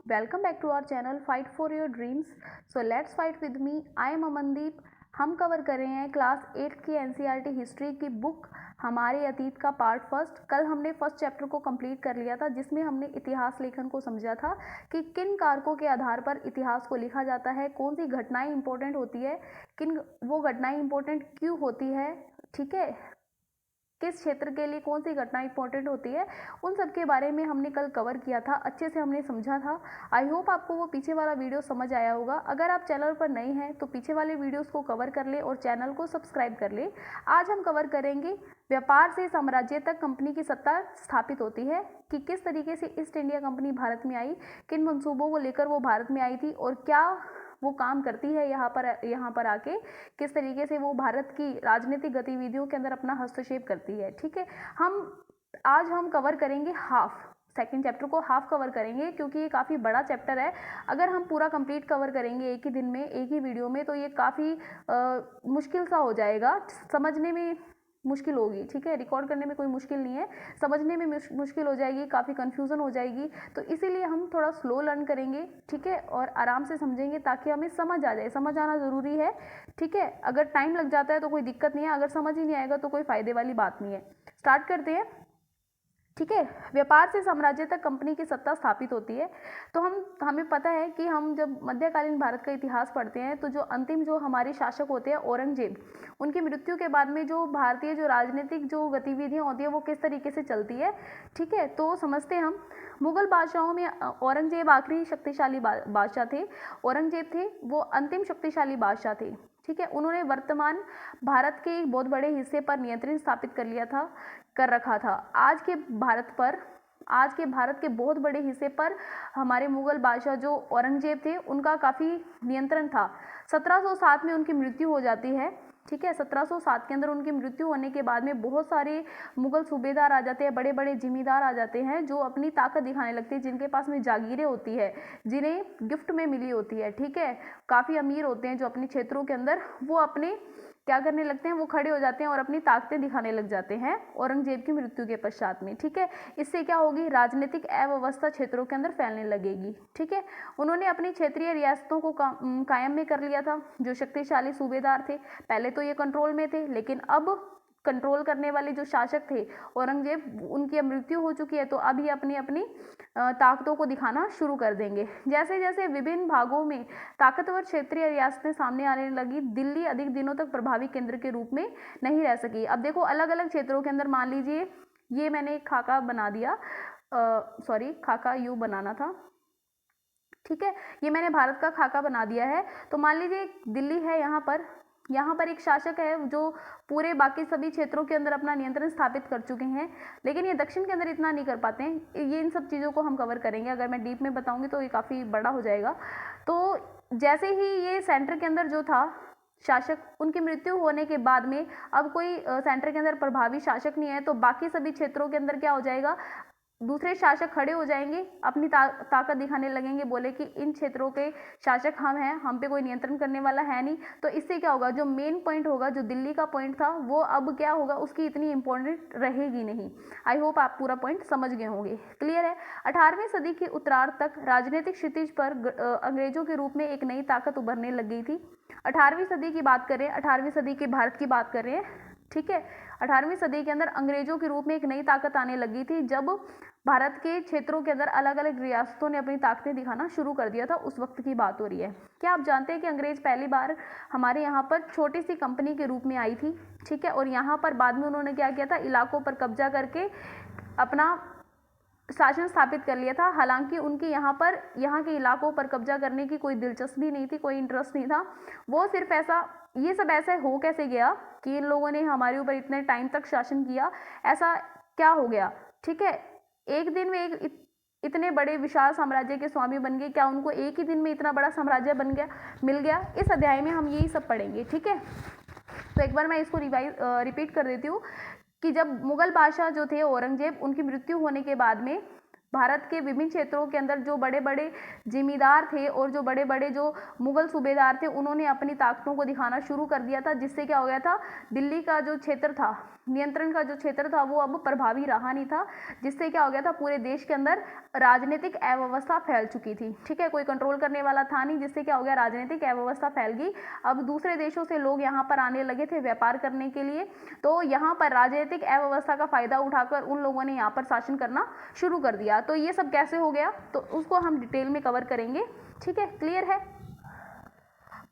Welcome back to our channel Fight for Your Dreams. So let's fight with me. I am Amandeep. हम cover कर रहे हैं class 8 की NCERT history की book हमारे अतीत का पार्ट फर्स्ट। कल हमने फर्स्ट चैप्टर को कंप्लीट कर लिया था, जिसमें हमने इतिहास लेखन को समझा था कि किन कारकों के आधार पर इतिहास को लिखा जाता है, कौन सी घटनाएं इंपॉर्टेंट होती है, किन वो घटनाएं इंपॉर्टेंट क्यों होती है, ठीक है, किस क्षेत्र के लिए कौन सी घटना इंपॉर्टेंट होती है, उन सब के बारे में हमने कल कवर किया था, अच्छे से हमने समझा था। आई होप आपको वो पीछे वाला वीडियो समझ आया होगा। अगर आप चैनल पर नए हैं तो पीछे वाले वीडियोस को कवर कर ले और चैनल को सब्सक्राइब कर ले। आज हम कवर करेंगे व्यापार से साम्राज्य तक कंपनी की सत्ता स्थापित होती है, कि किस तरीके से ईस्ट इंडिया कंपनी भारत में आई, किन मंसूबों को लेकर वो भारत में आई थी और क्या वो काम करती है यहाँ पर आके, किस तरीके से वो भारत की राजनीतिक गतिविधियों के अंदर अपना हस्तक्षेप करती है। ठीक है, आज हम कवर करेंगे सेकेंड चैप्टर को हाफ कवर करेंगे, क्योंकि ये काफ़ी बड़ा चैप्टर है। अगर हम पूरा कंप्लीट कवर करेंगे एक ही दिन में, एक ही वीडियो में, तो ये काफ़ी मुश्किल सा हो जाएगा, समझने में मुश्किल होगी। ठीक है, रिकॉर्ड करने में कोई मुश्किल नहीं है, समझने में मुश्किल हो जाएगी, काफ़ी कन्फ्यूज़न हो जाएगी। तो इसीलिए हम थोड़ा स्लो लर्न करेंगे, ठीक है, और आराम से समझेंगे ताकि हमें समझ आ जाए। समझ आना ज़रूरी है, ठीक है। अगर टाइम लग जाता है तो कोई दिक्कत नहीं है, अगर समझ ही नहीं आएगा तो कोई फ़ायदे वाली बात नहीं है। स्टार्ट करते हैं। ठीक है, व्यापार से साम्राज्य तक कंपनी की सत्ता स्थापित होती है। तो हमें पता है कि हम जब मध्यकालीन भारत का इतिहास पढ़ते हैं तो जो हमारे शासक होते हैं औरंगजेब, उनकी मृत्यु के बाद में जो भारतीय जो राजनीतिक जो गतिविधियां होती है वो किस तरीके से चलती है। ठीक है, तो समझते हैं हम। मुगल बादशाहों में औरंगजेब आखिरी शक्तिशाली बादशाह थे। औरंगजेब थे वो अंतिम शक्तिशाली बादशाह थे। ठीक है, उन्होंने वर्तमान भारत के एक बहुत बड़े हिस्से पर नियंत्रण स्थापित कर रखा था। आज के भारत के बहुत बड़े हिस्से पर हमारे मुगल बादशाह जो औरंगजेब थे उनका काफ़ी नियंत्रण था। 1707 में उनकी मृत्यु हो जाती है। ठीक है, 1707 के अंदर उनकी मृत्यु होने के बाद में बहुत सारे मुगल सूबेदार आ जाते हैं, बड़े बड़े जिम्मेदार आ जाते हैं, जो अपनी ताकत दिखाने लगते हैं, जिनके पास में जागीरें होती है, जिन्हें गिफ्ट में मिली होती है। ठीक है, काफ़ी अमीर होते हैं जो अपने क्षेत्रों के अंदर, वो अपने क्या करने लगते हैं, वो खड़े हो जाते हैं और अपनी ताकतें दिखाने लग जाते हैं औरंगजेब की मृत्यु के पश्चात में। ठीक है, इससे क्या होगी, राजनीतिक अव्यवस्था क्षेत्रों के अंदर फैलने लगेगी। ठीक है, उन्होंने अपनी क्षेत्रीय रियासतों को कायम में कर लिया था। जो शक्तिशाली सूबेदार थे पहले तो ये कंट्रोल में थे, लेकिन अब कंट्रोल करने वाले जो शासक थे औरंगजेब, उनकी मृत्यु हो चुकी है, तो अभी अपनी ताकतों को दिखाना शुरू कर देंगे। जैसे जैसे विभिन्न भागों में ताकतवर क्षेत्रीय रियासतें सामने आने लगी, दिल्ली अधिक दिनों तक प्रभावी केंद्र के रूप में नहीं रह सकी। अब देखो, अलग अलग क्षेत्रों के अंदर, मान लीजिए ये मैंने खाका बना दिया, खाका यूं बनाना था। ठीक है, ये मैंने भारत का खाका बना दिया है। तो मान लीजिए दिल्ली है, यहाँ पर एक शासक है जो पूरे बाकी सभी क्षेत्रों के अंदर अपना नियंत्रण स्थापित कर चुके हैं, लेकिन ये दक्षिण के अंदर इतना नहीं कर पाते हैं। ये इन सब चीज़ों को हम कवर करेंगे, अगर मैं डीप में बताऊंगी तो ये काफ़ी बड़ा हो जाएगा। तो जैसे ही ये सेंटर के अंदर जो था शासक, उनकी मृत्यु होने के बाद में अब कोई सेंटर के अंदर प्रभावी शासक नहीं है, तो बाकी सभी क्षेत्रों के अंदर क्या हो जाएगा, दूसरे शासक खड़े हो जाएंगे, अपनी ताकत दिखाने लगेंगे, बोले कि इन क्षेत्रों के शासक हम हैं, हम पे कोई नियंत्रण करने वाला है नहीं। तो इससे क्या होगा, जो मेन पॉइंट होगा, जो दिल्ली का पॉइंट था, वो अब क्या होगा, उसकी इतनी इंपॉर्टेंट रहेगी नहीं। आई होप आप पूरा पॉइंट समझ गए होंगे, क्लियर है। 18वीं सदी के उत्तरार्ध तक राजनीतिक क्षितिज पर अंग्रेजों के रूप में एक नई ताकत उभरने लग गई थी। 18वीं सदी की बात करें, 18वीं सदी के भारत की बात करें, ठीक है, 18वीं सदी के अंदर अंग्रेजों के रूप में एक नई ताकत आने लगी थी, जब भारत के क्षेत्रों के अंदर अलग अलग रियासतों ने अपनी ताकतें दिखाना शुरू कर दिया था। उस वक्त की बात हो रही है। क्या आप जानते हैं कि अंग्रेज पहली बार हमारे यहाँ पर छोटी सी कंपनी के रूप में आई थी। ठीक है, और यहाँ पर बाद में उन्होंने क्या किया था, इलाकों पर कब्जा करके अपना शासन स्थापित कर लिया था। हालांकि उनकी यहाँ के इलाकों पर कब्जा करने की कोई दिलचस्पी नहीं थी, कोई इंटरेस्ट नहीं था। वो सिर्फ ये सब ऐसा हो कैसे गया कि इन लोगों ने हमारे ऊपर इतने टाइम तक शासन किया, ऐसा क्या हो गया। ठीक है, एक दिन में इतने बड़े विशाल साम्राज्य के स्वामी बन गए, क्या उनको एक ही दिन में इतना बड़ा साम्राज्य मिल गया। इस अध्याय में हम यही सब पढ़ेंगे। ठीक है, तो एक बार मैं इसको रिपीट कर देती हूँ कि जब मुगल बादशाह जो थे औरंगजेब, उनकी मृत्यु होने के बाद में भारत के विभिन्न क्षेत्रों के अंदर जो बड़े बड़े जिम्मेदार थे और जो बड़े बड़े जो मुगल सूबेदार थे, उन्होंने अपनी ताकतों को दिखाना शुरू कर दिया था, जिससे क्या हो गया था, दिल्ली का जो क्षेत्र था, नियंत्रण का जो क्षेत्र था, वो अब प्रभावी रहा नहीं था, जिससे क्या हो गया था, पूरे देश के अंदर राजनीतिक अव्यवस्था फैल चुकी थी। ठीक है, कोई कंट्रोल करने वाला था नहीं, जिससे क्या हो गया, राजनीतिक अव्यवस्था फैल गई। अब दूसरे देशों से लोग यहाँ पर आने लगे थे व्यापार करने के लिए, तो यहाँ पर राजनीतिक अव्यवस्था का फायदा उठाकर उन लोगों ने यहाँ पर शासन करना शुरू कर दिया। तो ये सब कैसे हो गया, तो उसको हम डिटेल में कवर करेंगे। ठीक है, क्लियर है।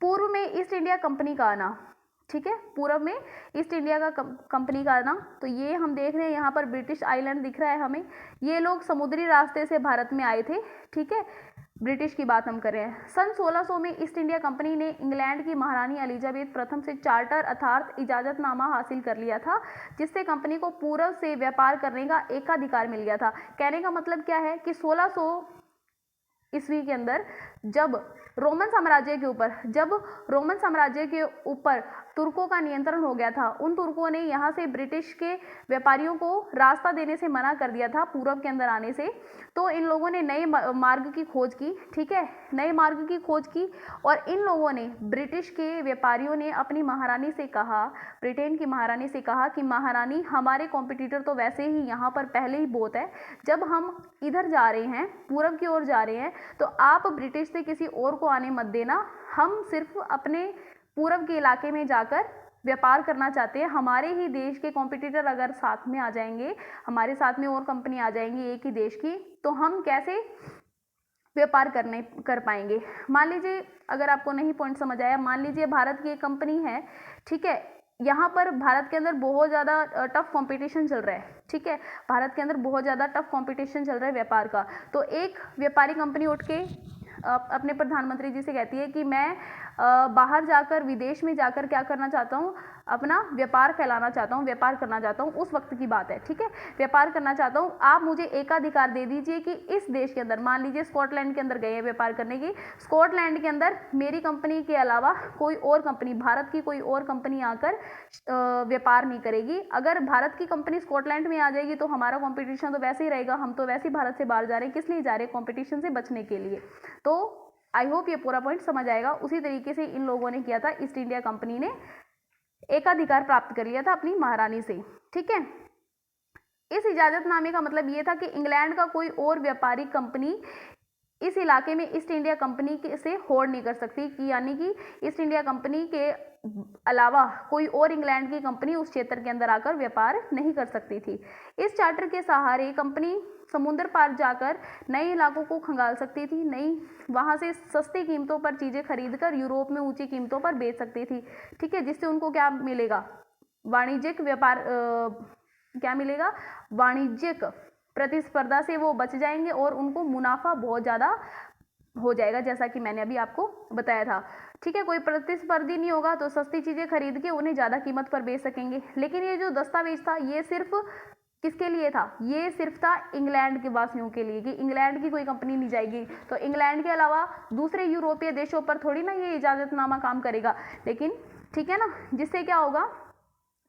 पूर्व में ईस्ट इंडिया कंपनी का आना, ठीक है, पूर्व में ईस्ट इंडिया का कंपनी का आना, तो ये हम देख रहे हैं यहाँ पर ब्रिटिश आइलैंड दिख रहा है हमें। ये लोग समुद्री रास्ते से भारत में आए थे। ठीक है, ब्रिटिश की बात हम कर रहे हैं। सन 1600 में ईस्ट इंडिया कंपनी ने इंग्लैंड की महारानी एलिजाबेथ प्रथम से चार्टर अर्थात इजाजतनामा हासिल कर लिया था, जिससे कंपनी को पूर्व से व्यापार करने का एकाधिकार मिल गया था। कहने का मतलब क्या है कि 1600 ईस्वी के अंदर जब रोमन साम्राज्य के ऊपर तुर्कों का नियंत्रण हो गया था, उन तुर्कों ने यहाँ से ब्रिटिश के व्यापारियों को रास्ता देने से मना कर दिया था पूर्व के अंदर आने से। तो इन लोगों ने नए मार्ग की खोज की। ठीक है, नए मार्ग की खोज की और इन लोगों ने, ब्रिटिश के व्यापारियों ने अपनी महारानी से कहा, ब्रिटेन की महारानी से कहा कि महारानी, हमारे कॉम्पिटिटर तो वैसे ही यहाँ पर पहले ही बहुत है, जब हम इधर जा रहे हैं, पूरब की ओर जा रहे हैं, तो आप ब्रिटिश से किसी और को आने मत देना। हम सिर्फ अपने पूरब के इलाके में जाकर व्यापार करना चाहते हैं। हमारे ही देश के कॉम्पिटिटर अगर साथ में आ जाएंगे, हमारे साथ में और कंपनी आ जाएंगी एक ही देश की, तो हम कैसे व्यापार कर पाएंगे। मान लीजिए, अगर आपको नहीं पॉइंट समझ आया, मान लीजिए भारत की एक कंपनी है। ठीक है, यहाँ पर भारत के अंदर बहुत ज़्यादा टफ कंपटीशन चल रहा है। ठीक है, भारत के अंदर बहुत ज़्यादा टफ कंपटीशन चल रहा है व्यापार का। तो एक व्यापारी कंपनी उठ के अपने प्रधानमंत्री जी से कहती है कि मैं बाहर जाकर, विदेश में जाकर क्या करना चाहता हूँ, अपना व्यापार फैलाना चाहता हूँ, व्यापार करना चाहता हूँ। उस वक्त की बात है। ठीक है, व्यापार करना चाहता हूँ, आप मुझे एकाधिकार दे दीजिए कि इस देश के अंदर, मान लीजिए स्कॉटलैंड के अंदर गए हैं व्यापार करने की, स्कॉटलैंड के अंदर मेरी कंपनी के अलावा कोई और कंपनी, भारत की कोई और कंपनी आकर व्यापार नहीं करेगी। अगर भारत की कंपनी स्कॉटलैंड में आ जाएगी तो हमारा कॉम्पिटिशन तो वैसे ही रहेगा, हम तो वैसे ही भारत से बाहर जा रहे हैं, किस लिए जा रहे हैं, कॉम्पिटिशन से बचने के लिए। तो आई होप ये पूरा पॉइंट समझ आएगा। उसी तरीके से इन लोगों ने किया था, ईस्ट इंडिया कंपनी ने एकाधिकार प्राप्त कर लिया था अपनी महारानी से। ठीक है, इस इजाजतनामे का मतलब ये था कि इंग्लैंड का कोई और व्यापारिक कंपनी इस इलाके में ईस्ट इंडिया कंपनी से होड़ नहीं कर सकती, कि यानी कि ईस्ट इंडिया कंपनी के अलावा कोई और इंग्लैंड की कंपनी उस क्षेत्र के अंदर आकर व्यापार नहीं कर सकती थी। इस चार्टर के सहारे कंपनी समुद्र पार जाकर नए इलाकों को खंगाल सकती थी, नई वहाँ से सस्ती कीमतों पर चीज़ें खरीदकर यूरोप में ऊंची कीमतों पर बेच सकती थी। ठीक है, जिससे उनको क्या मिलेगा, वाणिज्यिक व्यापार क्या मिलेगा, वाणिज्यिक प्रतिस्पर्धा से वो बच जाएंगे और उनको मुनाफा बहुत ज़्यादा हो जाएगा, जैसा कि मैंने अभी आपको बताया था। ठीक है, कोई प्रतिस्पर्धी नहीं होगा तो सस्ती चीज़ें खरीद के उन्हें ज़्यादा कीमत पर बेच सकेंगे। लेकिन ये जो दस्तावेज था, ये सिर्फ किसके लिए था, ये सिर्फ था इंग्लैंड के वासियों के लिए, कि इंग्लैंड की कोई कंपनी नहीं जाएगी, तो इंग्लैंड के अलावा दूसरे यूरोपीय देशों पर थोड़ी ना ये इजाजतनामा काम करेगा। लेकिन ठीक है ना, जिससे क्या होगा,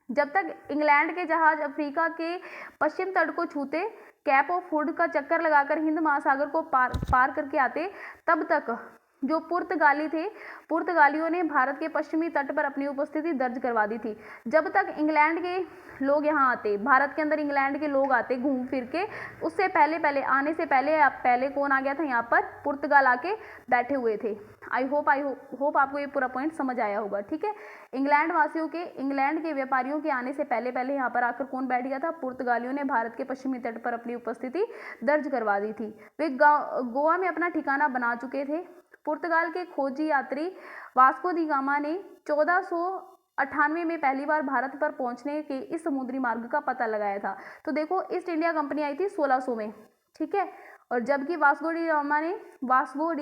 जब तक इंग्लैंड के जहाज अफ्रीका के पश्चिम तट को छूते, कैप ऑफ हुड का चक्कर लगाकर हिंद महासागर को पार करके आते, तब तक जो पुर्तगाली थे, पुर्तगालियों ने भारत के पश्चिमी तट पर अपनी उपस्थिति दर्ज करवा दी थी। जब तक इंग्लैंड के लोग यहाँ आते, भारत के अंदर इंग्लैंड के लोग आते घूम फिर के, उससे पहले आने से पहले कौन आ गया था यहाँ पर, पुर्तगाल आके बैठे हुए थे। आई होप आपको ये पूरा पॉइंट समझ आया होगा। ठीक है, इंग्लैंड वासियों के, इंग्लैंड के व्यापारियों के आने से पहले यहाँ पर आकर कौन बैठ गया था, पुर्तगालियों ने भारत के पश्चिमी तट पर अपनी उपस्थिति दर्ज करवा दी थी। वे गोवा में अपना ठिकाना बना चुके थे। पुर्तगाल के खोजी यात्री वास्को दी गामा ने 1498 में पहली बार भारत पर पहुंचने के इस समुद्री मार्ग का पता लगाया था। तो देखो, ईस्ट इंडिया कंपनी आई थी 1600 में। ठीक है, और जबकि वास्को डी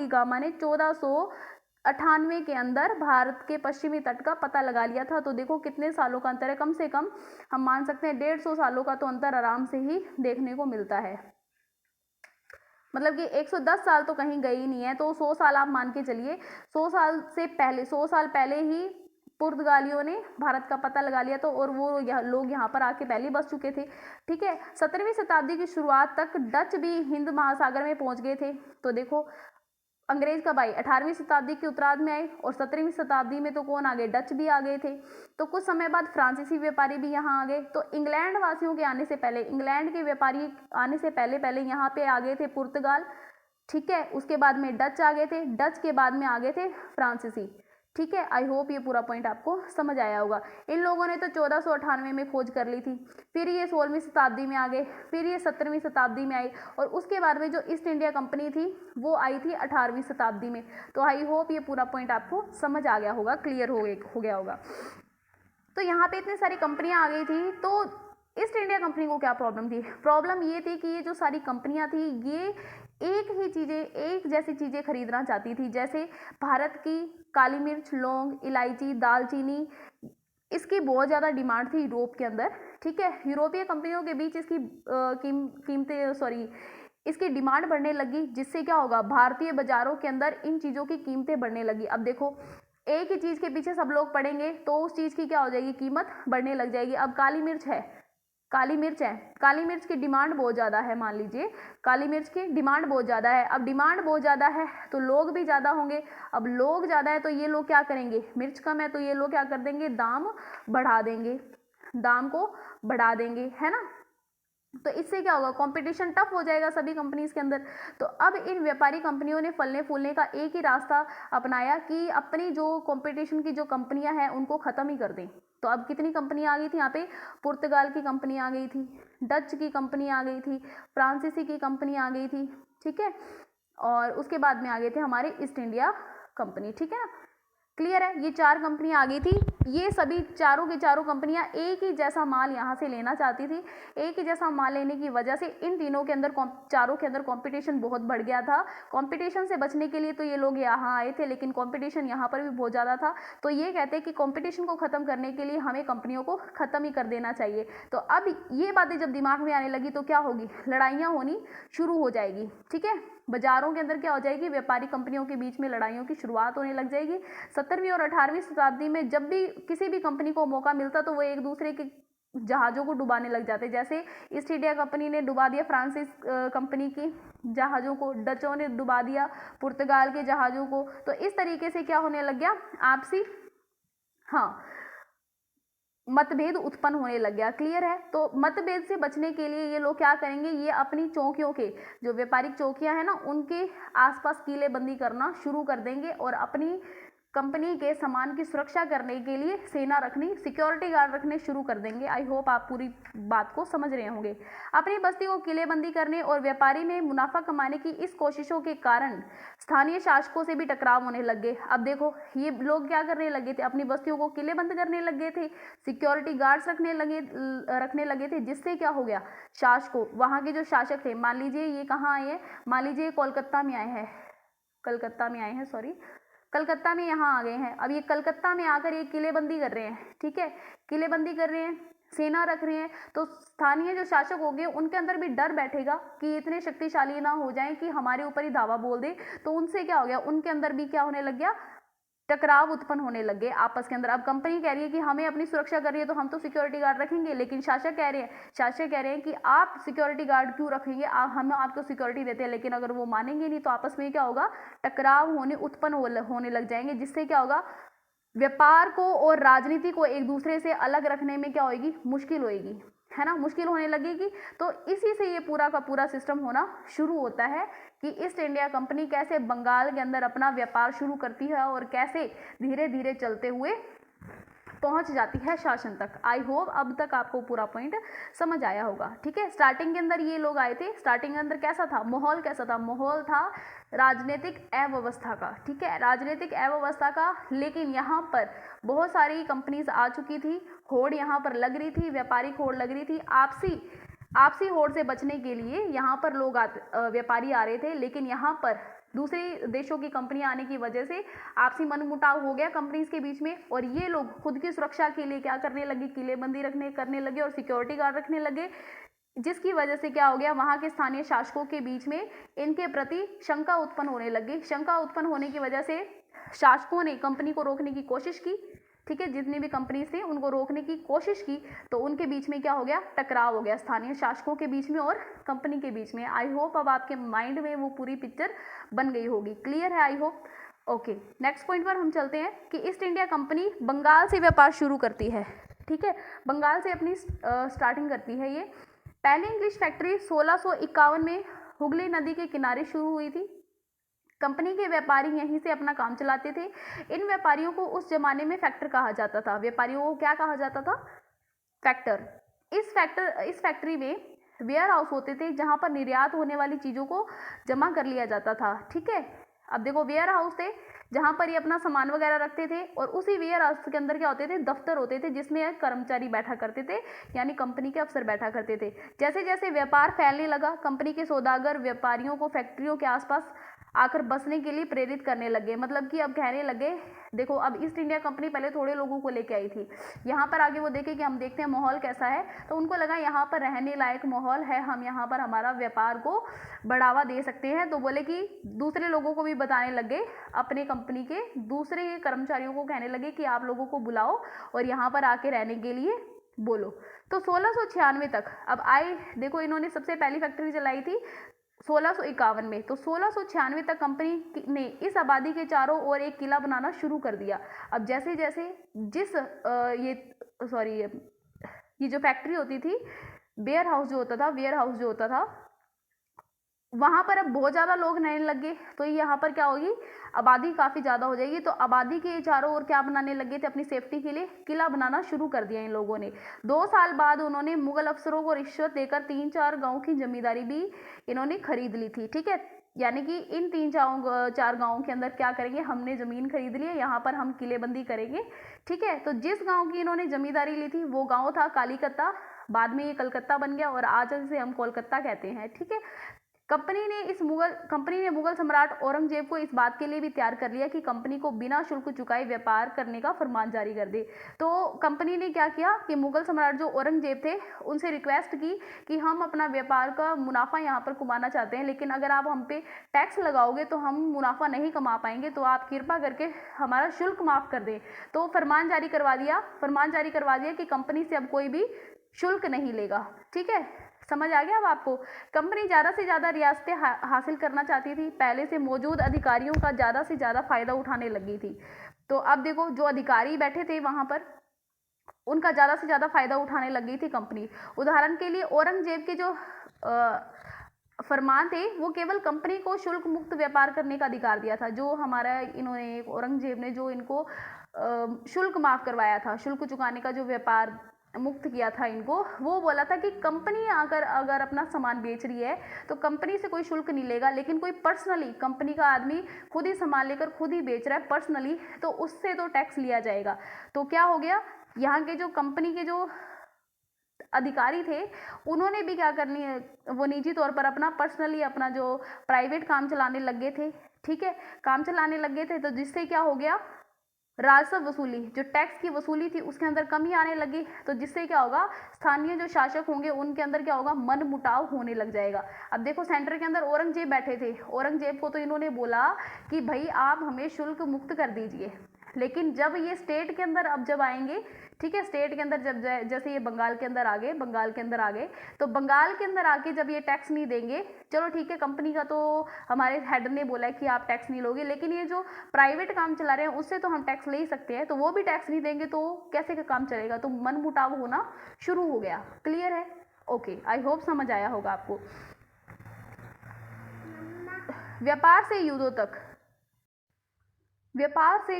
गामा ने 1498 के अंदर भारत के पश्चिमी तट का पता लगा लिया था। तो देखो कितने सालों का अंतर है, कम से कम हम मान सकते हैं 150 सालों का तो अंतर आराम से ही देखने को मिलता है। मतलब कि 110 साल तो कहीं गए ही नहीं है, तो 100 साल आप मान के चलिए, 100 साल पहले ही पुर्तगालियों ने भारत का पता लगा लिया, तो और वो लोग यहाँ पर आके पहले बस चुके थे। ठीक है, 17वीं शताब्दी की शुरुआत तक डच भी हिंद महासागर में पहुंच गए थे। तो देखो अंग्रेज कब आए, 18वीं शताब्दी के उत्तरार्ध में आए, और 17वीं शताब्दी में तो कौन आ गए, डच भी आ गए थे। तो कुछ समय बाद फ्रांसीसी व्यापारी भी यहाँ आ गए। तो इंग्लैंड वासियों के आने से पहले, इंग्लैंड के व्यापारी आने से पहले पहले यहाँ पे आ गए थे पुर्तगाल। ठीक है, उसके बाद में डच आ गए थे, डच के बाद में आ गए थे फ्रांसीसी। ठीक है, आई होप ये पूरा पॉइंट आपको समझ आया होगा। इन लोगों ने तो 1498 में खोज कर ली थी, फिर ये 16वीं शताब्दी में आ गए, फिर ये 17वीं शताब्दी में आई, और उसके बाद में जो ईस्ट इंडिया कंपनी थी वो आई थी 18वीं शताब्दी में। तो आई होप ये पूरा पॉइंट आपको समझ आ गया होगा, क्लियर हो गया होगा। तो यहाँ पे इतनी सारी कंपनियां आ गई थी, तो ईस्ट इंडिया कंपनी को क्या प्रॉब्लम थी, प्रॉब्लम ये थी कि ये जो सारी कंपनियां थी ये एक ही चीज़ें, एक जैसी चीज़ें खरीदना चाहती थी। जैसे भारत की काली मिर्च, लौंग, इलायची, दालचीनी, इसकी बहुत ज़्यादा डिमांड थी यूरोप के अंदर। ठीक है, यूरोपीय कंपनियों के बीच इसकी इसकी डिमांड बढ़ने लगी, जिससे क्या होगा, भारतीय बाजारों के अंदर इन चीज़ों की कीमतें बढ़ने लगी। अब देखो एक ही चीज़ के पीछे सब लोग पड़ेंगे तो उस चीज़ की क्या हो जाएगी, कीमत बढ़ने लग जाएगी। अब काली मिर्च है, काली मिर्च की डिमांड बहुत ज़्यादा है, मान लीजिए काली मिर्च की डिमांड बहुत ज़्यादा है। अब डिमांड बहुत ज़्यादा है तो लोग भी ज़्यादा होंगे, अब लोग ज़्यादा है तो ये लोग क्या करेंगे, मिर्च कम है तो ये लोग क्या कर देंगे, दाम बढ़ा देंगे, दाम को बढ़ा देंगे, है ना। तो इससे क्या होगा, कंपटीशन टफ हो जाएगा सभी कंपनीज के अंदर। तो अब इन व्यापारी कंपनियों ने फलने फूलने का एक ही रास्ता अपनाया कि अपनी जो कंपटीशन की जो कंपनियां हैं उनको ख़त्म ही कर दें। तो अब कितनी कंपनी आ गई थी यहाँ पे, पुर्तगाल की कंपनी आ गई थी, डच की कंपनी आ गई थी, फ्रांसीसी की कंपनी आ गई थी। ठीक है, और उसके बाद में आ गए थे हमारे ईस्ट इंडिया कंपनी। ठीक है ना, क्लियर है, ये 4 कंपनियां आ गई थी। ये सभी चारों की चारों कंपनियां एक ही जैसा माल यहाँ से लेना चाहती थी। एक ही जैसा माल लेने की वजह से इन तीनों के अंदर, चारों के अंदर कंपटीशन बहुत बढ़ गया था। कंपटीशन से बचने के लिए तो ये लोग यहाँ आए थे, लेकिन कंपटीशन यहाँ पर भी बहुत ज़्यादा था। तो ये कहते हैं कि कंपटीशन को ख़त्म करने के लिए हमें कंपनियों को ख़त्म ही कर देना चाहिए। तो अब ये बातें जब दिमाग में आने लगी तो क्या होगी, लड़ाइयाँ होनी शुरू हो जाएगी। ठीक है, बाजारों के अंदर क्या हो जाएगी, व्यापारी कंपनियों के बीच में लड़ाइयों की शुरुआत होने लग जाएगी। 17वीं और 18वीं शताब्दी में जब भी किसी भी कंपनी को मौका मिलता तो वो एक दूसरे के जहाज़ों को डुबाने लग जाते। जैसे ईस्ट इंडिया कंपनी ने डुबा दिया फ्रांसिस कंपनी की जहाज़ों को, डचों ने डुबा दिया पुर्तगाल के जहाज़ों को। तो इस तरीके से क्या होने लग गया, आपसी मतभेद उत्पन्न होने लग गया। क्लियर है, तो मतभेद से बचने के लिए ये लोग क्या करेंगे, ये अपनी चौकियों के जो व्यापारिक चौकियां हैं ना उनके आसपास किलेबंदी करना शुरू कर देंगे और अपनी कंपनी के सामान की सुरक्षा करने के लिए सेना रखनी, सिक्योरिटी गार्ड रखने शुरू कर देंगे। आई होप आप पूरी बात को समझ रहे होंगे। अपनी बस्ती को किलेबंदी करने और व्यापारी में मुनाफा कमाने की इस कोशिशों के कारण स्थानीय शासकों से भी टकराव होने लग गए। अब देखो ये लोग क्या करने लगे थे, अपनी बस्तियों को किलेबंद करने लग गए थे, सिक्योरिटी गार्ड्स रखने लगे थे, जिससे क्या हो गया, शासकों, वहाँ के जो शासक थे, मान लीजिए ये कहाँ आए हैं, मान लीजिए कोलकाता में आए हैं, कलकत्ता में यहाँ आ गए हैं। अब ये कलकत्ता में आकर ये किलेबंदी कर रहे हैं। ठीक है, किलेबंदी कर रहे हैं, सेना रख रहे हैं, तो स्थानीय जो शासक होंगे उनके अंदर भी डर बैठेगा कि इतने शक्तिशाली ना हो जाएं कि हमारे ऊपर ही धावा बोल दे। तो उनसे क्या हो गया, उनके अंदर भी क्या होने लग गया, टकराव उत्पन्न होने लग गए आपस के अंदर। अब कंपनी कह रही है कि हमें अपनी सुरक्षा कर रही है तो हम तो सिक्योरिटी गार्ड रखेंगे, लेकिन शासक कह रहे हैं कि आप सिक्योरिटी गार्ड क्यों रखेंगे, हम आपको सिक्योरिटी देते हैं। लेकिन अगर वो मानेंगे नहीं तो आपस में क्या होगा, टकराव उत्पन्न होने लग जाएंगे, जिससे क्या होगा, व्यापार को और राजनीति को एक दूसरे से अलग रखने में क्या होगी, मुश्किल होगी, है ना, मुश्किल होने लगेगी। तो इसी से ये पूरा का पूरा सिस्टम होना शुरू होता है कि ईस्ट इंडिया कंपनी कैसे बंगाल के अंदर अपना व्यापार शुरू करती है और कैसे धीरे धीरे चलते हुए पहुंच जाती है शासन तक। आई होप अब तक आपको पूरा पॉइंट समझ आया होगा। ठीक है, स्टार्टिंग के अंदर ये लोग आए थे, स्टार्टिंग के अंदर कैसा था माहौल, माहौल था राजनीतिक अव्यवस्था का। ठीक है, राजनीतिक अव्यवस्था का, लेकिन यहाँ पर बहुत सारी कंपनीज आ चुकी थी, होड़ यहाँ पर लग रही थी, व्यापारिक होड़ लग रही थी। आपसी होड़ से बचने के लिए यहाँ पर लोग व्यापारी आ रहे थे, लेकिन यहाँ पर दूसरे देशों की कंपनियां आने की वजह से आपसी मनमुटाव हो गया कंपनीज के बीच में, और ये लोग खुद की सुरक्षा के लिए क्या करने लगे, किलेबंदी करने लगे और सिक्योरिटी गार्ड रखने लगे, जिसकी वजह से क्या हो गया, वहां के स्थानीय शासकों के बीच में इनके प्रति शंका उत्पन्न होने लगी। शंका उत्पन्न होने की वजह से शासकों ने कंपनी को रोकने की कोशिश की, ठीक है, जितनी भी कंपनीज थी उनको रोकने की कोशिश की, तो उनके बीच में क्या हो गया, टकराव हो गया स्थानीय शासकों के बीच में और कंपनी के बीच में। आई होप अब आपके माइंड में वो पूरी पिक्चर बन गई होगी। क्लियर है I hope. Okay, next point पर हम चलते हैं कि ईस्ट इंडिया कंपनी बंगाल से व्यापार शुरू करती है। ठीक है, बंगाल से अपनी स्टार्टिंग करती है। ये पहली इंग्लिश फैक्ट्री 1651 में हुगली नदी के किनारे शुरू हुई थी। कंपनी के व्यापारी यहीं से अपना काम चलाते थे। इन व्यापारियों को उस जमाने में फैक्टर कहा जाता था। व्यापारियों को क्या कहा जाता था, फैक्टर। इस फैक्ट्री में वेयर हाउस होते थे जहां पर निर्यात होने वाली चीजों को जमा कर लिया जाता था। ठीक है, अब देखो वेयर हाउस थे जहां पर ये अपना सामान वगैरह रखते थे, और उसी वेयर हाउस के अंदर क्या होते थे, दफ्तर होते थे जिसमें कर्मचारी बैठा करते थे, यानी कंपनी के अफसर बैठा करते थे। जैसे जैसे व्यापार फैलने लगा, कंपनी के सौदागर व्यापारियों को फैक्ट्रियों के आसपास आकर बसने के लिए प्रेरित करने लगे। मतलब कि अब कहने लगे, देखो अब ईस्ट इंडिया कंपनी पहले थोड़े लोगों को लेके आई थी, यहाँ पर आगे वो देखे कि हम देखते हैं माहौल कैसा है, तो उनको लगा यहाँ पर रहने लायक माहौल है, हम यहाँ पर हमारा व्यापार को बढ़ावा दे सकते हैं। तो बोले कि दूसरे लोगों को भी बताने लगे, अपने कंपनी के दूसरे कर्मचारियों को कहने लगे कि आप लोगों को बुलाओ और यहाँ पर आके रहने के लिए बोलो। तो 1696 तक, अब आए देखो इन्होंने सबसे पहली फैक्ट्री चलाई थी 1651 में, तो 1696 तक कंपनी ने इस आबादी के चारों ओर एक किला बनाना शुरू कर दिया। अब जैसे जैसे ये जो फैक्ट्री होती थी, वेयर हाउस जो होता था वहां पर अब बहुत ज़्यादा लोग रहने लग गए, तो यहाँ पर क्या होगी, आबादी काफ़ी ज़्यादा हो जाएगी। तो आबादी के चारों ओर क्या बनाने लगे थे, अपनी सेफ्टी के लिए किला बनाना शुरू कर दिया इन लोगों ने। 2 साल बाद उन्होंने मुगल अफसरों को रिश्वत देकर 3-4 गाँव की जमींदारी भी इन्होंने खरीद ली थी। ठीक है, यानी कि इन 3-4 गाँव के अंदर क्या करेंगे, हमने ज़मीन खरीद ली है, यहाँ पर हम किलेबंदी करेंगे। ठीक है, तो जिस गाँव की इन्होंने जमींदारी ली थी वो गाँव था कालीकत्ता, बाद में ये कलकत्ता बन गया और आज इसे हम कोलकाता कहते हैं। ठीक है, कंपनी ने मुगल सम्राट औरंगजेब को इस बात के लिए भी तैयार कर लिया कि कंपनी को बिना शुल्क चुकाए व्यापार करने का फरमान जारी कर दे। तो कंपनी ने क्या किया कि मुगल सम्राट जो औरंगजेब थे उनसे रिक्वेस्ट की कि हम अपना व्यापार का मुनाफा यहाँ पर कमाना चाहते हैं, लेकिन अगर आप हम पे टैक्स लगाओगे तो हम मुनाफा नहीं कमा पाएंगे, तो आप कृपा करके हमारा शुल्क माफ कर दें। तो फरमान जारी करवा दिया कि कंपनी से अब कोई भी शुल्क नहीं लेगा। ठीक है, समझ आ गया अब आपको। कंपनी ज़्यादा से ज़्यादा रियासतें हासिल करना चाहती थी, पहले से मौजूद अधिकारियों का ज़्यादा से ज़्यादा फायदा उठाने लगी थी। तो अब देखो जो अधिकारी बैठे थे वहां पर, उनका ज़्यादा से ज़्यादा फायदा उठाने लगी थी कंपनी। उदाहरण के लिए औरंगजेब के जो फरमान थे वो केवल कंपनी को शुल्क मुक्त व्यापार करने का अधिकार दिया था। जो हमारा इन्होंने औरंगजेब ने जो इनको शुल्क माफ करवाया था, शुल्क चुकाने का जो व्यापार मुक्त किया था इनको, वो बोला था कि कंपनी अगर अपना सामान बेच रही है तो कंपनी से कोई शुल्क नहीं लेगा, लेकिन कोई पर्सनली कंपनी का आदमी खुद ही सामान लेकर खुद ही बेच रहा है पर्सनली, तो उससे तो टैक्स लिया जाएगा। तो क्या हो गया, यहाँ के जो कंपनी के जो अधिकारी थे उन्होंने भी क्या करनी है, वो निजी तौर पर अपना पर्सनली अपना जो प्राइवेट काम चलाने लग गए थे। ठीक है, काम चलाने लग गए थे, तो जिससे क्या हो गया, राजस्व वसूली, जो टैक्स की वसूली थी उसके अंदर कमी आने लगी। तो जिससे क्या होगा, स्थानीय जो शासक होंगे उनके अंदर क्या होगा, मन मुटाव होने लग जाएगा। अब देखो सेंटर के अंदर औरंगजेब बैठे थे, औरंगजेब को तो इन्होंने बोला कि भाई आप हमें शुल्क मुक्त कर दीजिए, लेकिन जब ये स्टेट के अंदर अब जब आएंगे, ठीक है, स्टेट के अंदर जब जैसे ये बंगाल के अंदर आ गए, तो बंगाल के अंदर आके जब ये टैक्स नहीं देंगे, चलो ठीक है, कंपनी का तो हमारे हेड ने बोला है कि आप टैक्स नहीं लोगे, लेकिन ये जो प्राइवेट काम चला रहे हैं उससे तो हम टैक्स ले ही सकते हैं, तो वो भी टैक्स नहीं देंगे तो कैसे का काम चलेगा। तो मन मुटाव होना शुरू हो गया। क्लियर है, ओके, आई होप समझ आया होगा आपको। व्यापार से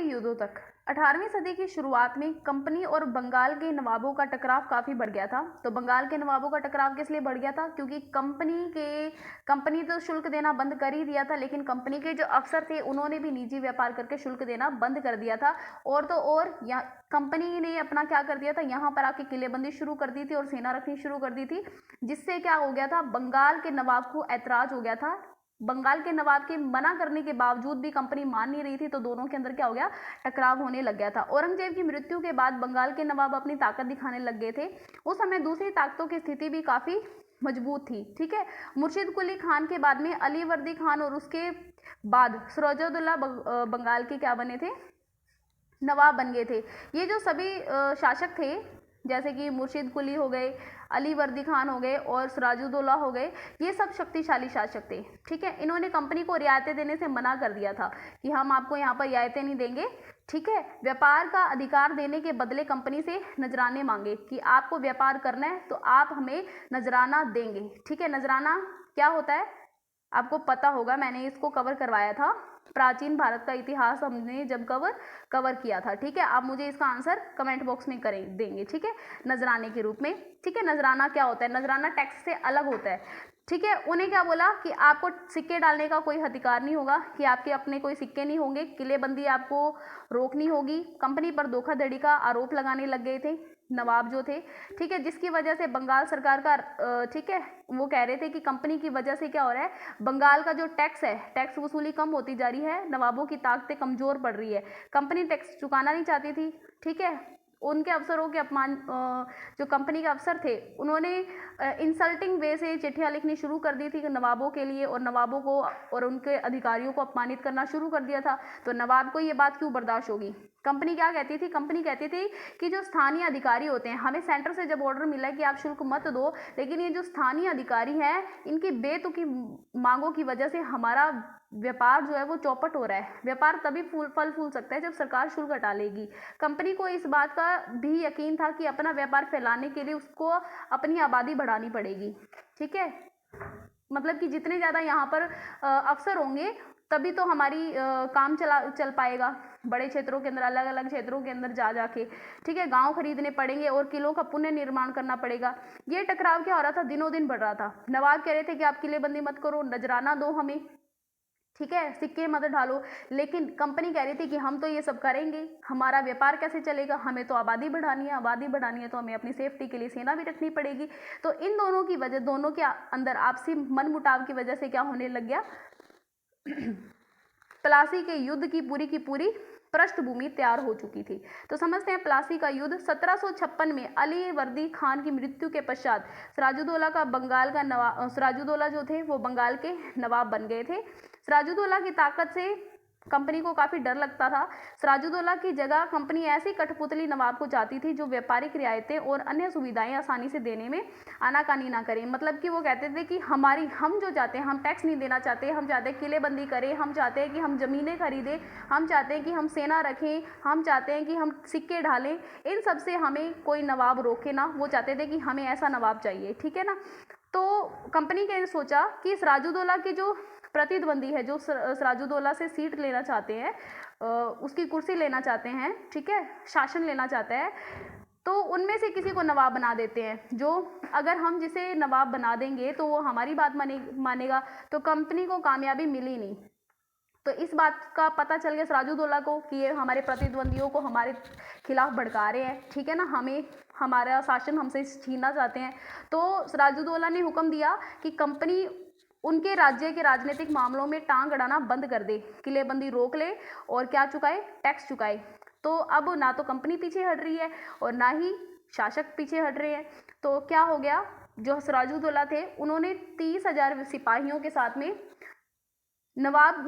युद्धों तक 18वीं सदी की शुरुआत में कंपनी और बंगाल के नवाबों का टकराव काफ़ी बढ़ गया था। तो बंगाल के नवाबों का टकराव किस लिए बढ़ गया था, क्योंकि कंपनी तो शुल्क देना बंद कर ही दिया था, लेकिन कंपनी के जो अफसर थे उन्होंने भी निजी व्यापार करके शुल्क देना बंद कर दिया था। और तो और कंपनी ने अपना क्या कर दिया था, यहाँ पर आके किलेबंदी शुरू कर दी थी और सेना रखनी शुरू कर दी थी, जिससे क्या हो गया था, बंगाल के नवाब को ऐतराज हो गया था। बंगाल के नवाब के मना करने के बावजूद भी कंपनी मान नहीं रही थी, तो दोनों के अंदर क्या हो गया, टकराव होने लग गया था। औरंगजेब की मृत्यु के बाद बंगाल के नवाब अपनी ताकत दिखाने लग गए थे। उस समय दूसरी ताकतों की स्थिति भी काफी मजबूत थी। ठीक है, मुर्शिद कुली खान के बाद में अली वर्दी खान और उसके बाद सिराजुद्दौला बंगाल के क्या बने थे, नवाब बन गए थे। ये जो सभी शासक थे, जैसे कि मुर्शिद कुली हो गए, अली वर्दी खान हो गए और सिराजुद्दौला हो गए, ये सब शक्तिशाली शासक थे। ठीक है, इन्होंने कंपनी को रियायतें देने से मना कर दिया था कि हम आपको यहाँ पर रियायतें नहीं देंगे। ठीक है, व्यापार का अधिकार देने के बदले कंपनी से नजराने मांगे कि आपको व्यापार करना है तो आप हमें नजराना देंगे। ठीक है, नजराना क्या होता है आपको पता होगा, मैंने इसको कवर करवाया था, प्राचीन भारत का इतिहास हमने जब कवर किया था। ठीक है, आप मुझे इसका आंसर कमेंट बॉक्स में देंगे। ठीक है, नजराने के रूप में। ठीक है, नजराना क्या होता है? नजराना टैक्स से अलग होता है। ठीक है, उन्हें क्या बोला कि आपको सिक्के डालने का कोई अधिकार नहीं होगा, कि आपके अपने कोई सिक्के नहीं होंगे, किलेबंदी आपको रोकनी होगी। कंपनी पर धोखाधड़ी का आरोप लगाने लग गए थे नवाब जो थे। ठीक है, जिसकी वजह से बंगाल सरकार का ठीक है, वो कह रहे थे कि कंपनी की वजह से क्या हो रहा है, बंगाल का जो टैक्स है, टैक्स वसूली कम होती जा रही है, नवाबों की ताकतें कमजोर पड़ रही है। कंपनी टैक्स चुकाना नहीं चाहती थी। ठीक है, उनके अफसरों के अपमान, जो कंपनी के अफसर थे, उन्होंने इंसल्टिंग वे से चिट्ठियाँ लिखनी शुरू कर दी थी नवाबों के लिए, और नवाबों को और उनके अधिकारियों को अपमानित करना शुरू कर दिया था। तो नवाब को ये बात क्यों बर्दाश्त होगी? कंपनी क्या कहती थी? कंपनी कहती थी कि जो स्थानीय अधिकारी होते हैं, हमें सेंटर से जब ऑर्डर मिला है कि आप शुल्क मत दो, लेकिन ये जो स्थानीय अधिकारी हैं, इनकी बेतुकी मांगों की वजह से हमारा व्यापार जो है वो चौपट हो रहा है। व्यापार तभी फल फूल सकता है जब सरकार शुल्क हटा लेगी। कंपनी को इस बात का भी यकीन था कि अपना व्यापार फैलाने के लिए उसको अपनी आबादी बढ़ानी पड़ेगी। ठीक है, मतलब कि जितने ज़्यादा यहाँ पर अफसर होंगे तभी तो हमारी काम चल पाएगा बड़े क्षेत्रों के अंदर, अलग अलग क्षेत्रों के अंदर जा जाके। ठीक है, गांव खरीदने पड़ेंगे और किलों का पुनः निर्माण करना पड़ेगा। ये टकराव क्या हो रहा था? दिनों दिन बढ़ रहा था। नवाब कह रहे थे कि आप किलेबंदी मत करो, नजराना दो हमें, ठीक है, सिक्के मत ढालो, लेकिन कंपनी कह रही थी कि हम तो ये सब करेंगे, हमारा व्यापार कैसे चलेगा, हमें तो आबादी बढ़ानी है, आबादी बढ़ानी है तो हमें अपनी सेफ्टी के लिए सेना भी रखनी पड़ेगी। तो इन दोनों की वजह, दोनों के अंदर आपसी मनमुटाव की वजह से क्या होने लग गया, प्लासी के युद्ध की पूरी पृष्ठभूमि तैयार हो चुकी थी। तो समझते हैं प्लासी का युद्ध 1756 में अली वर्दी खान की मृत्यु के पश्चात सिराजुद्दौला का बंगाल का नवाब, सिराजुद्दौला जो थे वो बंगाल के नवाब बन गए थे। सिराजुद्दौला की ताकत से कंपनी को काफ़ी डर लगता था। सिराजुद्दौला की जगह कंपनी ऐसी कठपुतली नवाब को चाहती थी जो व्यापारिक रियायतें और अन्य सुविधाएं आसानी से देने में आनाकानी ना करें। मतलब कि वो कहते थे कि हम जो चाहते हैं, हम टैक्स नहीं देना चाहते, हम चाहते हैं किलेबंदी करें, हम चाहते हैं कि हम ज़मीनें खरीदें, हम चाहते हैं कि हम सेना रखें, हम चाहते हैं कि हम सिक्के ढालें, इन सब से हमें कोई नवाब रोके ना। वो चाहते थे कि हमें ऐसा नवाब चाहिए। ठीक है ना। तो कंपनी ने सोचा कि सिराजुद्दौला के जो प्रतिद्वंदी है, जो सिराजुद्दौला से सीट लेना चाहते हैं, उसकी कुर्सी लेना चाहते हैं, ठीक है, शासन लेना चाहता है, तो उनमें से किसी को नवाब बना देते हैं। जो अगर हम जिसे नवाब बना देंगे तो वो हमारी बात मानेगा। तो कंपनी को कामयाबी मिली नहीं। तो इस बात का पता चल गया सिराजुद्दौला को कि ये हमारे प्रतिद्वंदियों को हमारे खिलाफ भड़का रहे हैं। ठीक है ना, हमें हमारा शासन हमसे छीनना चाहते हैं। तो सिराजुद्दौला ने हुक्म दिया कि कंपनी उनके राज्य के राजनीतिक मामलों में टांग अड़ाना बंद कर दे, किलेबंदी रोक ले और क्या चुकाए, टैक्स चुकाए। तो अब ना तो कंपनी पीछे हट रही है और ना ही शासक पीछे हट रहे हैं। तो क्या हो गया, जो सिराजुद्दौला थे उन्होंने 30,000 सिपाहियों के साथ में नवाब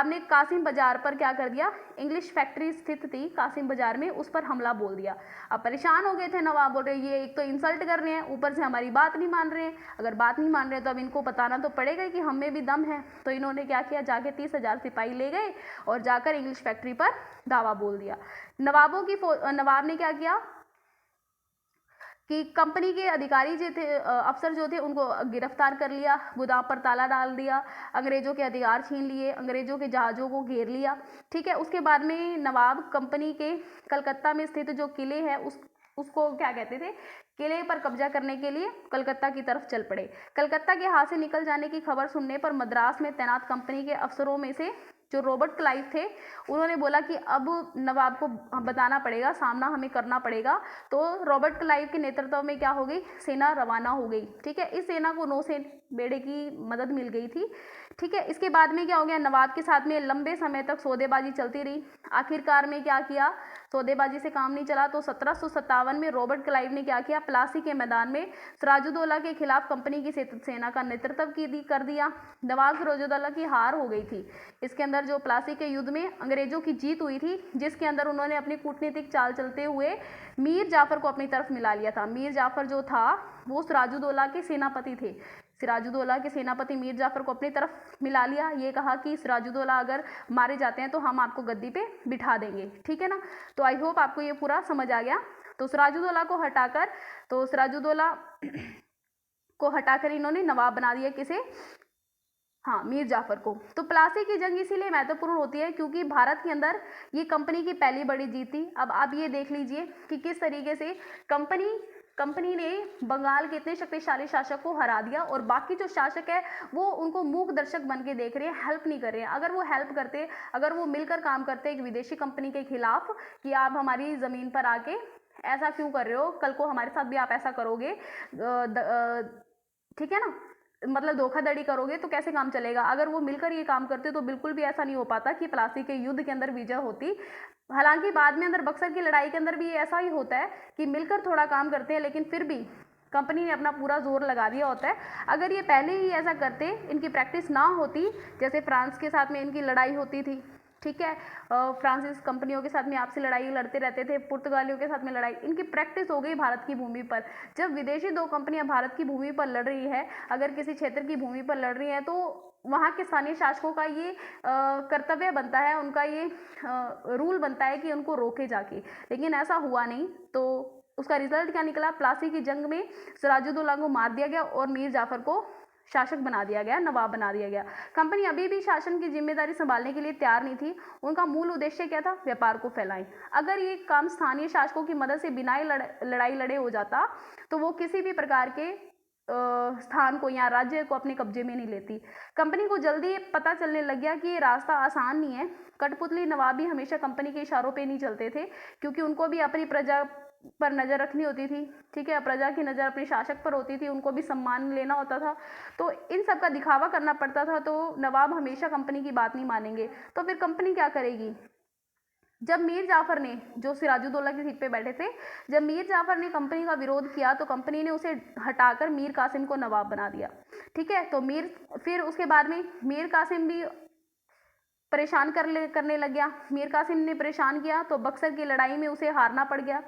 ने कासिम बाजार पर क्या कर दिया, इंग्लिश फैक्ट्री स्थित थी कासिम बाजार में, उस पर हमला बोल दिया। अब परेशान हो गए थे नवाब, बोल रहे ये एक तो इंसल्ट कर रहे हैं, ऊपर से हमारी बात नहीं मान रहे हैं। अगर बात नहीं मान रहे हैं तो अब इनको बताना तो पड़ेगा कि हम में भी दम है। तो इन्होंने क्या किया, जाके 30,000 सिपाही ले गए और जाकर इंग्लिश फैक्ट्री पर धावा बोल दिया। नवाब ने क्या किया कि कंपनी के अधिकारी जो थे, अफसर जो थे, उनको गिरफ्तार कर लिया, गोदाम पर ताला डाल दिया, अंग्रेजों के अधिकार छीन लिए, अंग्रेजों के जहाज़ों को घेर लिया। ठीक है, उसके बाद में नवाब कंपनी के कलकत्ता में स्थित जो किले हैं उसको क्या कहते थे, किले पर कब्जा करने के लिए कलकत्ता की तरफ चल पड़े। कलकत्ता के हाथ से निकल जाने की खबर सुनने पर मद्रास में तैनात कंपनी के अफसरों में से जो रॉबर्ट क्लाइव थे, उन्होंने बोला कि अब नवाब को बताना पड़ेगा, सामना हमें करना पड़ेगा। तो रॉबर्ट क्लाइव के नेतृत्व में क्या हो गई, सेना रवाना हो गई। ठीक है, इस सेना को नौसेना बेड़े की मदद मिल गई थी। ठीक है, इसके बाद में क्या हो गया, नवाब के साथ में लंबे समय तक सौदेबाजी चलती रही। आखिरकार में क्या किया, सौदेबाजी से काम नहीं चला तो 1757 में रॉबर्ट क्लाइव ने क्या किया, प्लासी के मैदान में सिराजुद्दौला के खिलाफ कंपनी की सेना का नेतृत्व कर दिया। नवाब सिराजुद्दौला की हार हो गई थी इसके अंदर, जो प्लासी के युद्ध में अंग्रेजों की जीत हुई थी, जिसके अंदर उन्होंने अपनी कूटनीतिक चाल चलते हुए मीर जाफर को अपनी तरफ मिला लिया था। मीर जाफर जो था वो सिराजुद्दौला के सेनापति थे। सिराजुद्दौला के सेनापति मीर जाफर को अपनी तरफ मिला लिया। ये कहा कि सिराजुद्दौला अगर मारे जाते हैं तो हम आपको गद्दी पे बिठा देंगे, ठीक है ना। तो आई होप आपको ये पूरा समझ आ गया। तो सिराजुद्दौला को हटाकर इन्होंने नवाब बना दिया, किसे, हाँ, मीर जाफर को। तो प्लासी की जंग इसीलिए महत्वपूर्ण होती है क्योंकि भारत के अंदर ये कंपनी की पहली बड़ी जीत थी। अब आप ये देख लीजिए कि किस तरीके से कंपनी ने बंगाल के इतने शक्तिशाली शासक को हरा दिया और बाकी जो शासक है वो उनको मूक दर्शक बन के देख रहे हैं, हेल्प नहीं कर रहे हैं। अगर वो हेल्प करते, अगर वो मिलकर काम करते एक विदेशी कंपनी के खिलाफ कि आप हमारी ज़मीन पर आके ऐसा क्यों कर रहे हो, कल को हमारे साथ भी आप ऐसा करोगे, ठीक है ना, मतलब धोखाधड़ी करोगे तो कैसे काम चलेगा। अगर वो मिलकर ये काम करते तो बिल्कुल भी ऐसा नहीं हो पाता कि प्लासी के युद्ध के अंदर विजय होती। हालांकि बाद में अंदर बक्सर की लड़ाई के अंदर भी ऐसा ही होता है कि मिलकर थोड़ा काम करते हैं, लेकिन फिर भी कंपनी ने अपना पूरा जोर लगा दिया होता है। अगर ये पहले ही ऐसा करते, इनकी प्रैक्टिस ना होती, जैसे फ्रांस के साथ में इनकी लड़ाई होती थी, ठीक है, फ्रांसीस कंपनियों के साथ में आपसी लड़ाई लड़ते रहते थे, पुर्तगालियों के साथ में लड़ाई, इनकी प्रैक्टिस हो गई भारत की भूमि पर। जब विदेशी दो कंपनियां भारत की भूमि पर लड़ रही है, अगर किसी क्षेत्र की भूमि पर लड़ रही है तो वहाँ के स्थानीय शासकों का ये कर्तव्य बनता है, उनका ये रूल बनता है कि उनको रोके जाके, लेकिन ऐसा हुआ नहीं। तो उसका रिजल्ट क्या निकला, प्लासी की जंग में सिराजुद्दौला को मार दिया गया और मीर जाफर को शासक बना दिया गया, नवाब बना दिया गया। कंपनी अभी भी शासन की जिम्मेदारी संभालने के लिए तैयार नहीं थी। उनका मूल उद्देश्य क्या था, व्यापार को फैलाएं। अगर ये काम स्थानीय शासकों की मदद से बिना लड़ाई लड़े हो जाता तो वो किसी भी प्रकार के स्थान को या राज्य को अपने कब्जे में नहीं लेती। कंपनी को जल्दी पता चलने लग गया कि ये रास्ता आसान नहीं है। कठपुतली नवाब भी हमेशा कंपनी के इशारों पे नहीं चलते थे, क्योंकि उनको भी अपनी प्रजा पर नज़र रखनी होती थी, ठीक है, प्रजा की नज़र अपने शासक पर होती थी, उनको भी सम्मान लेना होता था, तो इन सब का दिखावा करना पड़ता था। तो नवाब हमेशा कंपनी की बात नहीं मानेंगे, तो फिर कंपनी क्या करेगी। जब मीर जाफर ने, जो सिराजुद्दौला की सीट पे बैठे थे, जब मीर जाफर ने कंपनी का विरोध किया तो कंपनी ने उसे हटाकर मीर कासिम को नवाब बना दिया, ठीक है। तो फिर उसके बाद में मीर कासिम भी परेशान करने लग गया। मीर कासिम ने परेशान किया तो बक्सर की लड़ाई में उसे हारना पड़ गया,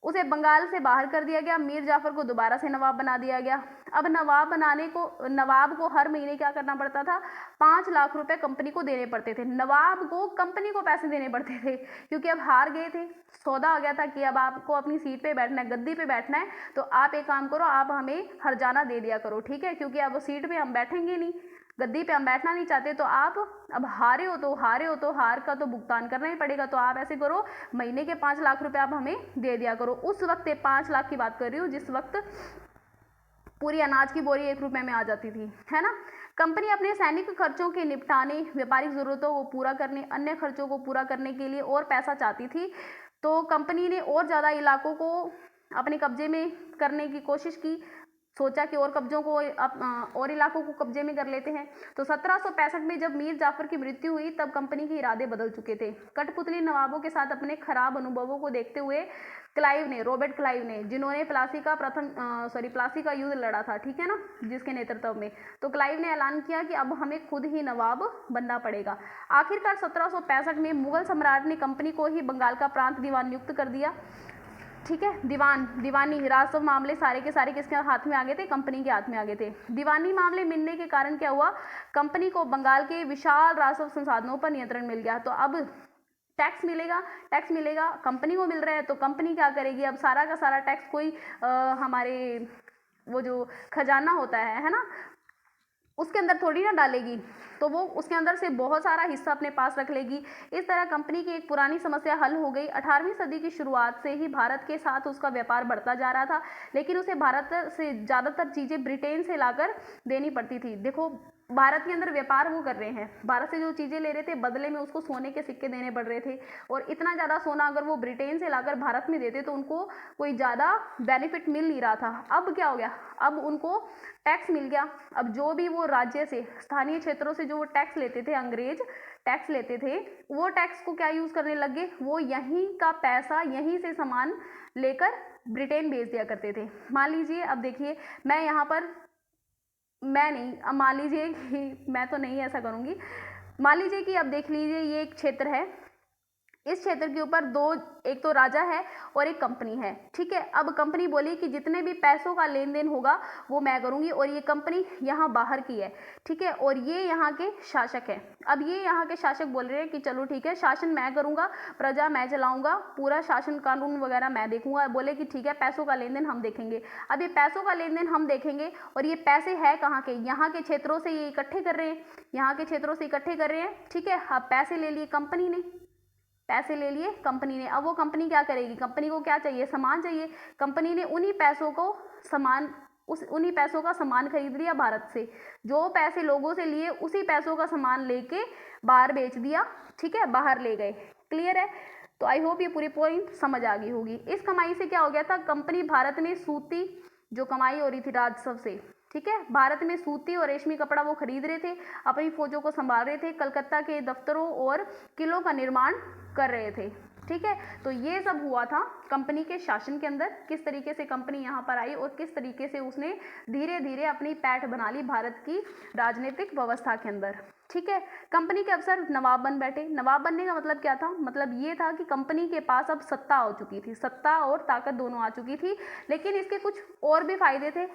उसे बंगाल से बाहर कर दिया गया। मीर जाफर को दोबारा से नवाब बना दिया गया। अब नवाब को हर महीने क्या करना पड़ता था, 5 लाख रुपए कंपनी को देने पड़ते थे। नवाब को कंपनी को पैसे देने पड़ते थे, क्योंकि अब हार गए थे, सौदा आ गया था कि अब आपको अपनी सीट पे बैठना है, गद्दी पे बैठना है, तो आप एक काम करो, आप हमें हर्जाना दे दिया करो, ठीक है, क्योंकि अब सीट पे हम बैठेंगे नहीं, गद्दी पे हम बैठना नहीं चाहते, तो आप अब हारे हो तो हार का तो भुगतान करना ही पड़ेगा, तो आप ऐसे करो, महीने के 5 लाख रुपए आप हमें दे दिया करो। उस वक्त 5 लाख की बात कर रही हूँ जिस वक्त पूरी अनाज की बोरी 1 रुपए में आ जाती थी, है ना। कंपनी अपने सैनिक खर्चों के निपटाने, व्यापारिक जरूरतों को पूरा करने, अन्य खर्चों को पूरा करने के लिए और पैसा चाहती थी। तो कंपनी ने और ज़्यादा इलाकों को अपने कब्जे में करने की कोशिश की, सोचा कि और कब्जों को और इलाकों को कब्जे में कर लेते हैं। तो 1765 में जब मीर जाफर की मृत्यु हुई तब कंपनी के इरादे बदल चुके थे। कठपुतली नवाबों के साथ अपने खराब अनुभवों को देखते हुए रॉबर्ट क्लाइव ने, जिन्होंने प्लासी का युद्ध लड़ा था, ठीक है ना, जिसके नेतृत्व में, तो क्लाइव ने ऐलान किया कि अब हमें खुद ही नवाब बनना पड़ेगा। आखिरकार 1765 में मुगल सम्राट ने कंपनी को ही बंगाल का प्रांत दीवान नियुक्त कर दिया, ठीक है। दीवानी राजस्व मामले सारे के सारे किसके हाथ में आ गए थे, कंपनी के हाथ में आ गए थे। दीवानी मामले मिलने के कारण क्या हुआ, कंपनी को बंगाल के विशाल राजस्व संसाधनों पर नियंत्रण मिल गया। तो अब टैक्स मिलेगा, कंपनी को मिल रहा है, तो कंपनी क्या करेगी, अब सारा का सारा टैक्स कोई हमारे वो जो खजाना होता है ना, उसके अंदर थोड़ी ना डालेगी, तो वो उसके अंदर से बहुत सारा हिस्सा अपने पास रख लेगी। इस तरह कंपनी की एक पुरानी समस्या हल हो गई। 18वीं सदी की शुरुआत से ही भारत के साथ उसका व्यापार बढ़ता जा रहा था, लेकिन उसे भारत से ज़्यादातर चीज़ें ब्रिटेन से लाकर देनी पड़ती थी। देखो, भारत के अंदर व्यापार वो कर रहे हैं, भारत से जो चीज़ें ले रहे थे बदले में उसको सोने के सिक्के देने पड़ रहे थे, और इतना ज़्यादा सोना अगर वो ब्रिटेन से लाकर भारत में देते तो उनको कोई ज़्यादा बेनिफिट मिल नहीं रहा था। अब क्या हो गया, अब उनको टैक्स मिल गया। अब जो भी वो राज्य से, स्थानीय क्षेत्रों से जो वो टैक्स लेते थे, अंग्रेज टैक्स लेते थे, वो टैक्स को क्या यूज़ करने लग गए, वो यहीं का पैसा, यहीं से सामान लेकर ब्रिटेन भेज दिया करते थे। मान लीजिए, अब देखिए मैं यहाँ पर, मैं नहीं, अब मान लीजिए कि मैं तो नहीं ऐसा करूँगी, मान लीजिए कि अब देख लीजिए ये एक क्षेत्र है, इस क्षेत्र के ऊपर दो, एक तो राजा है और एक कंपनी है, ठीक है। अब कंपनी बोली कि जितने भी पैसों का लेन देन होगा वो मैं करूँगी, और ये कंपनी यहाँ बाहर की है, ठीक है, और ये यहाँ के शासक है। अब ये यहाँ के शासक बोल रहे हैं कि चलो ठीक है, शासन मैं करूँगा, प्रजा मैं चलाऊँगा, पूरा शासन कानून वगैरह मैं देखूँगा। बोले कि ठीक है, पैसों का लेन देन हम देखेंगे। अब ये पैसों का लेन देन हम देखेंगे, और ये पैसे है कहाँ के, यहाँ के क्षेत्रों से ये इकट्ठे कर रहे हैं, यहाँ के क्षेत्रों से इकट्ठे कर रहे हैं, ठीक है। अब पैसे ले लिए कंपनी ने, पैसे ले लिए कंपनी ने। अब वो कंपनी क्या करेगी, कंपनी को क्या चाहिए, सामान चाहिए। कंपनी ने उन्हीं पैसों को सामान, उन्हीं पैसों का सामान खरीद लिया भारत से, जो पैसे लोगों से लिए उसी पैसों का सामान लेके बाहर बेच दिया, ठीक है, बाहर ले गए। क्लियर है? तो आई होप ये पूरी पॉइंट समझ आ गई होगी। इस कमाई से क्या हो गया था, कंपनी भारत में सूती जो कमाई हो रही थी राजस्व से, ठीक है, भारत में सूती और रेशमी कपड़ा वो खरीद रहे थे, अपनी फौजों को संभाल रहे थे, कलकत्ता के दफ्तरों और किलों का निर्माण कर रहे थे, ठीक है। तो ये सब हुआ था कंपनी के शासन के अंदर, किस तरीके से कंपनी यहाँ पर आई और किस तरीके से उसने धीरे धीरे अपनी पैठ बना ली भारत की राजनीतिक व्यवस्था के अंदर, ठीक है। कंपनी के अफसर नवाब बन बैठे। नवाब बनने का मतलब क्या था, मतलब ये था कि कंपनी के पास अब सत्ता हो चुकी थी, सत्ता और ताकत दोनों आ चुकी थी, लेकिन इसके कुछ और भी फायदे थे।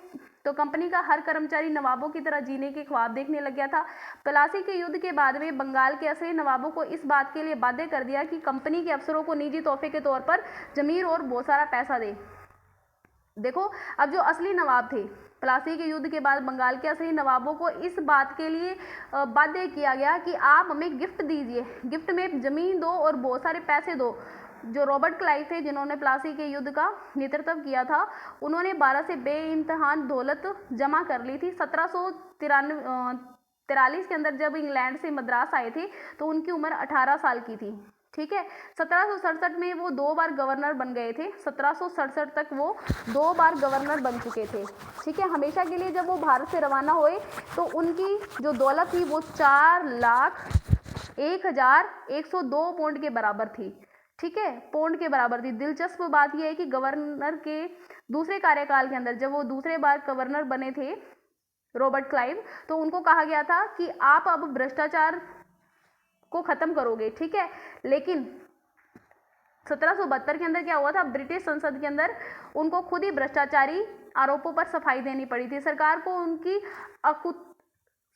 तो कंपनी का हर कर्मचारी नवाबों की तरह जीने के ख्वाब देखने लग गया था। प्लासी के युद्ध के बाद में बंगाल के असली नवाबों को इस बात के लिए बाध्य कर दिया कि कंपनी के अफसरों को निजी तोहफे के तौर पर जमीन और बहुत सारा पैसा दे। देखो, अब जो असली नवाब थे, प्लासी के युद्ध के बाद बंगाल के असली नवाबों को इस बात के लिए बाध्य किया गया कि आप हमें गिफ्ट दीजिए, गिफ्ट में जमीन दो और बहुत सारे पैसे दो। जो रॉबर्ट क्लाइव थे, जिन्होंने प्लासी के युद्ध का नेतृत्व किया था, उन्होंने 12 से बेइंतहान दौलत जमा कर ली थी। 1743 के अंदर जब इंग्लैंड से मद्रास आए थे तो उनकी उम्र 18 साल की थी, ठीक है। 1767 में वो 2 बार गवर्नर बन गए थे। 1767 तक वो 2 बार गवर्नर बन चुके थे, ठीक है। हमेशा के लिए जब वो भारत से रवाना हुए तो उनकी जो दौलत थी वो 4,01,102 पौंड के बराबर थी, ठीक है, पौंड के बराबर थी। दिलचस्प बात यह है कि गवर्नर के दूसरे कार्यकाल के अंदर, जब वो दूसरे बार गवर्नर बने थे रॉबर्ट क्लाइव, तो उनको कहा गया था कि आप अब भ्रष्टाचार को खत्म करोगे, ठीक है। लेकिन 1772 के अंदर क्या हुआ था, ब्रिटिश संसद के अंदर उनको खुद ही भ्रष्टाचारी आरोपों पर सफाई देनी पड़ी थी। सरकार को उनकी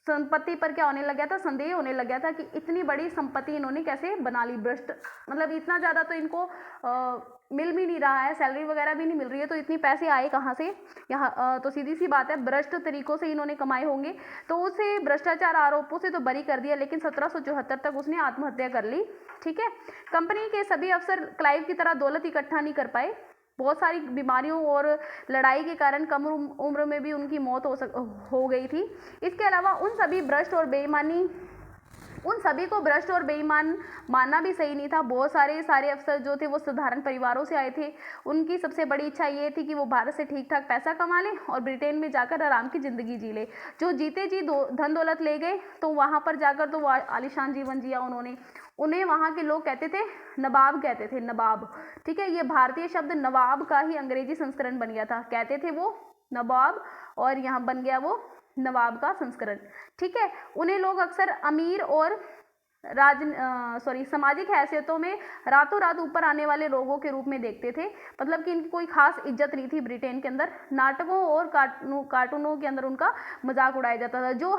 संपत्ति पर क्या होने लग गया था, संदेह होने लग गया था कि इतनी बड़ी संपत्ति इन्होंने कैसे बना ली, भ्रष्ट, मतलब इतना ज़्यादा तो इनको मिल भी नहीं रहा है, सैलरी वगैरह भी नहीं मिल रही है, तो इतनी पैसे आए कहाँ से यहाँ, तो सीधी सी बात है, भ्रष्ट तरीकों से इन्होंने कमाए होंगे। तो उसे भ्रष्टाचार आरोपों से तो बरी कर दिया, लेकिन 1774 तक उसने आत्महत्या कर ली, ठीक है। कंपनी के सभी अफसर क्लाइव की तरह दौलत इकट्ठा नहीं कर पाए। बहुत सारी बीमारियों और लड़ाई के कारण कम उम्र में भी उनकी मौत हो गई थी। इसके अलावा उन सभी को भ्रष्ट और बेईमान मानना भी सही नहीं था। बहुत सारे अफसर जो थे वो साधारण परिवारों से आए थे। उनकी सबसे बड़ी इच्छा ये थी कि वो भारत से ठीक ठाक पैसा कमा लें और ब्रिटेन में जाकर आराम की ज़िंदगी जी ले। जो जीते जी धन दौलत ले गए, तो वहाँ पर जाकर तो वो आलीशान जीवन जिया उन्होंने। उन्हें वहाँ के लोग कहते थे, नवाब कहते थे, नवाब, ठीक है। ये भारतीय शब्द नवाब का ही अंग्रेजी संस्करण बन गया था। कहते थे वो नवाब, और यहाँ बन गया वो नवाब का संस्करण, ठीक है। उन्हें लोग अक्सर अमीर और सामाजिक हैसियतों में रातों रात ऊपर आने वाले लोगों के रूप में देखते थे। मतलब कि इनकी कोई खास इज्जत नहीं थी ब्रिटेन के अंदर। नाटकों और कार्टूनों के अंदर उनका मजाक उड़ाया जाता था। जो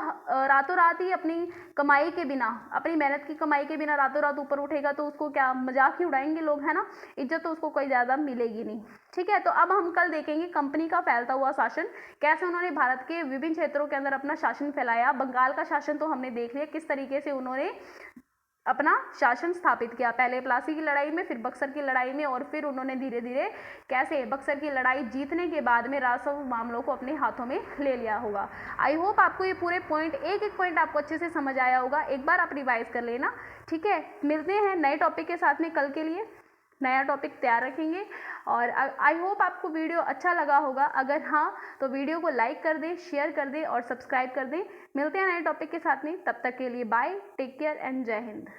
रातों रात ही अपनी कमाई के बिना, अपनी मेहनत की कमाई के बिना रातों रात ऊपर उठेगा तो उसको क्या मजाक ही उड़ाएंगे लोग, है ना। इज्जत तो उसको कोई ज़्यादा मिलेगी नहीं, ठीक है। तो अब हम कल देखेंगे कंपनी का फैलता हुआ शासन, कैसे उन्होंने भारत के विभिन्न क्षेत्रों के अंदर अपना शासन फैलाया। बंगाल का शासन तो हमने देख लिया, किस तरीके से उन्होंने अपना शासन स्थापित किया। पहले प्लासी की लड़ाई में, फिर बक्सर की लड़ाई में, और फिर उन्होंने धीरे धीरे कैसे बक्सर की लड़ाई जीतने के बाद में राजस्व मामलों को अपने हाथों में ले लिया होगा। आई होप आपको ये पूरे पॉइंट, एक एक पॉइंट आपको अच्छे से समझ आया होगा। एक बार आप रिवाइज कर लेना, ठीक है। मिलते हैं नए टॉपिक के साथ में कल के लिए, नया टॉपिक तैयार रखेंगे। और आई होप आपको वीडियो अच्छा लगा होगा। अगर हाँ तो वीडियो को लाइक कर दें, शेयर कर दें और सब्सक्राइब कर दें। मिलते हैं नए टॉपिक के साथ में, तब तक के लिए बाय, टेक केयर एंड जय हिंद।